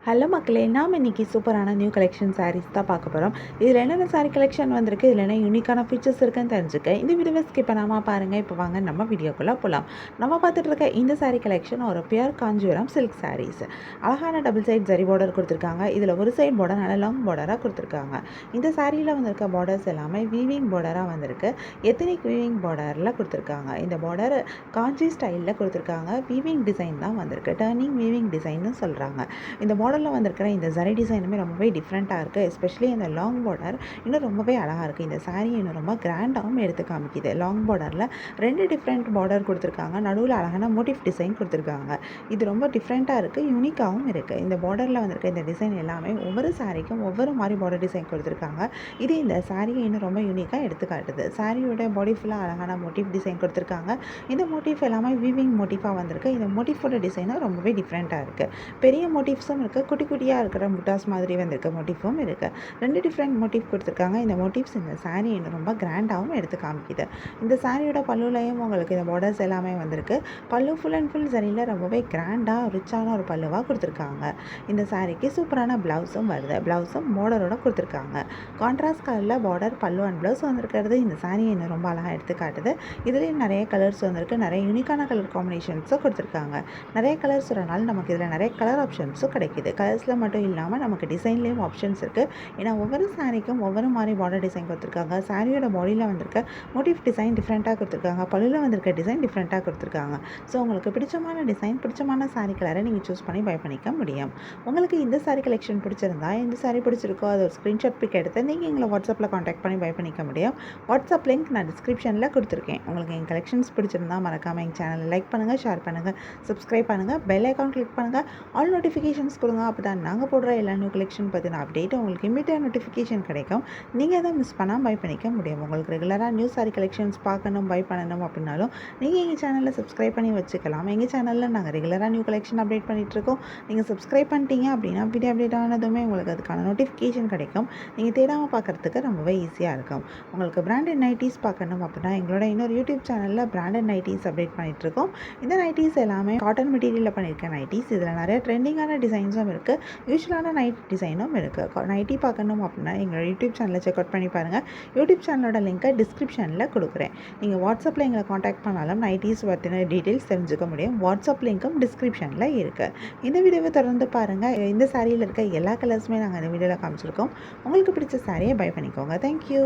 Hello மக்களே, நாம் இன்றைக்கி சூப்பரான நியூ கலெக்ஷன் சாரீஸ் தான் பார்க்க போகிறோம். இதில் என்னென்ன சாரீ கலெக்ஷன் வந்திருக்கு, இதில் என்ன யூனிக்கான ஃபீச்சர்ஸ் இருக்குன்னு தெரிஞ்சுக்க இந்த வீடியோவை ஸ்கிப் பண்ணாமல் பாருங்கள். இப்போ வாங்க நம்ம வீடியோக்குள்ளே போகலாம். நம்ம பார்த்துட்டு இருக்க இந்த சாரீ கலெக்ஷன் ஒரு பியூர் காஞ்சிபுரம் சில்க் சாரீஸ். அழகான டபுள் சைட் ஜரி பார்டர் கொடுத்துருக்காங்க. இதில் ஒரு சைட் பார்டர் நல்ல லாங் பார்டராக கொடுத்துருக்காங்க. இந்த சாரியில் வந்திருக்க பார்டர்ஸ் எல்லாமே வீவிங் பார்டராக வந்திருக்கு. எத்தனிக் வீவிங் பார்டரில் கொடுத்துருக்காங்க. இந்த பார்டர் காஞ்சி ஸ்டைலில் கொடுத்துருக்காங்க. வீவிங் டிசைன் தான் வந்திருக்கு. டர்னிங் வீவிங் டிசைன்னு சொல்கிறாங்க. இந்த பார்டரில் வந்திருக்கிற இந்த ஜரி டிசைனுமே ரொம்பவே டிஃப்ரெண்ட்டாக இருக்குது. எஸ்பெஷலி இந்த லாங் பார்டர் இன்னும் ரொம்பவே அழகாக இருக்குது. இந்த சாரீ இன்னும் ரொம்ப கிராண்டாகவும் எடுத்து காமிக்குது. லாங் பார்டரில் 2 டிஃப்ரெண்ட் பார்டர் கொடுத்துருக்காங்க. நடுவில் அழகான மோட்டிவ் டிசைன் கொடுத்துருக்காங்க. இது ரொம்ப டிஃப்ரெண்ட்டாக இருக்குது, யூனிக்காகவும் இருக்குது. இந்த பார்டரில் வந்திருக்க இந்த டிசைன் எல்லாமே ஒவ்வொரு சாரிக்கும் ஒவ்வொரு மாதிரி பார்டர் டிசைன் கொடுத்துருக்காங்க. இது இந்த சாரியை இன்னும் ரொம்ப யூனிக்காக எடுத்துக்காட்டுது. சாரியோட பாடி ஃபுல்லாக அழகான மோட்டிவ் டிசைன் கொடுத்துருக்காங்க. இந்த மோட்டிவ் எல்லாமே வீவிங் மோட்டிவாக வந்திருக்கு. இந்த மோட்டிவோட டிசைனும் ரொம்பவே டிஃப்ரெண்ட்டாக இருக்குது. பெரிய மோட்டிவ்ஸும் இருக்குது, குட்டி குட்டியாக இருக்கிற முட்டாஸ் மாதிரி வந்திருக்க மோட்டிஃபும் இருக்குது. 2 டிஃப்ரெண்ட் மோட்டிவ் கொடுத்துருக்காங்க. இந்த மோட்டிவ்ஸ் இந்த சாரீ இன்னும் ரொம்ப கிராண்டாகவும் எடுத்து காமிக்குது. இந்த சாரியோட பல்லுலையும் உங்களுக்கு இந்த பார்டர்ஸ் எல்லாமே வந்திருக்கு. பல்லு ஃபுல் அண்ட் ஃபுல் சரியில் ரொம்பவே கிராண்டாக ரிச்சான ஒரு பல்லுவாக கொடுத்துருக்காங்க. இந்த சாரீக்கு சூப்பரான ப்ளவுஸும் வருது. ப்ளவுஸும் பார்டரோட கொடுத்துருக்காங்க. கான்ட்ராஸ்ட் கலரில் பார்டர், பல்லு அண்ட் ப்ளவுஸ் வந்திருக்கிறது இந்த சாரீ இன்னும் ரொம்ப அழகாக எடுத்து காட்டுது. இதுலேயும் நிறைய கலர்ஸ் வந்திருக்கு. நிறைய யூனிக்கான கலர் காம்பினேஷன்ஸும் கொடுத்துருக்காங்க. நிறைய கலர்ஸ் வரனால நமக்கு இதில் நிறைய கலர் ஆப்ஷன்ஸும் கிடைக்கிது. கலர்ஸில் மட்டும் இல்லாமல் நமக்கு டிசைன்லேயும் ஆப்ஷன்ஸ் இருக்குது. ஏன்னா ஒவ்வொரு சாரிக்கும் ஒவ்வொரு மாதிரி பார்டர் டிசைன் கொடுத்துருக்காங்க. சாரியோட பாடியில் வந்திருக்க மோட்டிவ் டிசைன் டிஃப்ரெண்ட்டாக கொடுத்துருக்காங்க. பல்லுவில் வந்திருக்க டிசைன் டிஃப்ரெண்ட்டாக கொடுத்துருக்காங்க. ஸோ உங்களுக்கு பிடிச்சமான டிசைன், பிடிச்சமான சாரீ கலரை நீங்கள் சூஸ் பண்ணி பை பண்ணிக்க முடியும். உங்களுக்கு இந்த சாரீ கலெக்ஷன் பிடிச்சிருந்தா, இந்த சாரீ பிடிச்சிருக்கோ அது ஒரு ஸ்க்ரீன்ஷாட் பிக் எடுத்து நீங்கள் எங்களை வாட்ஸ்அப்பில் காண்டாக்ட் பண்ணி பை பண்ணிக்க முடியும். வாட்ஸ்அப் லிங்க் நான் டிஸ்கிரிப்ஷனில் கொடுத்துருக்கேன். உங்களுக்கு எங்கள் கலெக்ஷன்ஸ் பிடிச்சிருந்தா மறக்காமல் எங்கள் சேனலை லைக் பண்ணுங்கள், ஷேர் பண்ணுங்கள், சப்ஸ்கிரைப் பண்ணுங்கள், பெல் ஐக்கான் கிளிக் பண்ணுங்கள், ஆல் நோட்டிஃபிகேஷன்ஸ் கொடுங்க. அப்போ தான் நாங்கள் போடுற எல்லா நியூ கலெக்ஷன் பற்றின அப்டேட் உங்களுக்கு இமீடியட் நோட்டிஃபிகேஷன் கிடைக்கும். நீங்கள் எதை மிஸ் பண்ணால் பை பண்ணிக்க முடியும். உங்களுக்கு ரெகுலராக நியூ சாரி கலெக்ஷன்ஸ் பார்க்கணும், பை பண்ணணும் அப்படின்னாலும் நீங்கள் எங்கள் சேனலில் சப்ஸ்கிரைப் பண்ணி வச்சுக்கலாம். எங்கள் சேனலில் நாங்கள் ரெகுலராக நியூ கலெக்ஷன் அப்டேட் பண்ணிகிட்ருக்கோம். நீங்கள் சப்ஸ்கிரைப் பண்ணிட்டீங்க அப்படின்னா வீடியோ அப்டேட் ஆனதுமே உங்களுக்கு அதுக்கான நோட்டிஃபிகேஷன் கிடைக்கும். நீங்கள் தேடாமல் பார்க்குறதுக்கு ரொம்பவே ஈஸியாக இருக்கும். உங்களுக்கு பிராண்டட் நைட்டிஸ் பார்க்கணும் அப்படின்னா எங்களோட இன்னொரு யூடியூப் சேனலில் பிராண்டட் நைட்டிஸ் அப்டேட் பண்ணிகிட்ருக்கோம். இந்த நைட்டிஸ் எல்லாமே காட்டன் மெட்டீரியலில் பண்ணியிருக்க நைட்டிஸ். இதில் நிறைய ட்ரெண்டிங்கான டிசைன்ஸும் இருக்குது, யூஸ்வலான நைட் டிசைனும் இருக்குது. நைட்டி பார்க்கணும் அப்படின்னா எங்களோட யூடியூப் சேனலை செக் அவுட் பண்ணி பாருங்கள். யூடியூப் சேனலோட லிங்க்கை டிஸ்கிரிப்ஷனில் கொடுக்குறேன். நீங்கள் வாட்ஸ்அப்பில் எங்களை காண்டாக்ட் பண்ணாலும் நைட்டிஸ் பற்றின டீட்டெயில்ஸ் தெரிஞ்சுக்க முடியும். வாட்ஸ்அப் லிங்க்கும் டிஸ்கிரிப்ஷனில் இருக்குது. இந்த வீடியோவை தொடர்ந்து பாருங்கள். இந்த சாரியில் இருக்க எல்லா கலர்ஸுமே நாங்கள் இந்த வீடியோவில் காமிச்சிருக்கோம். உங்களுக்கு பிடிச்ச சாரியை பை பண்ணிக்கோங்க. தேங்க்யூ.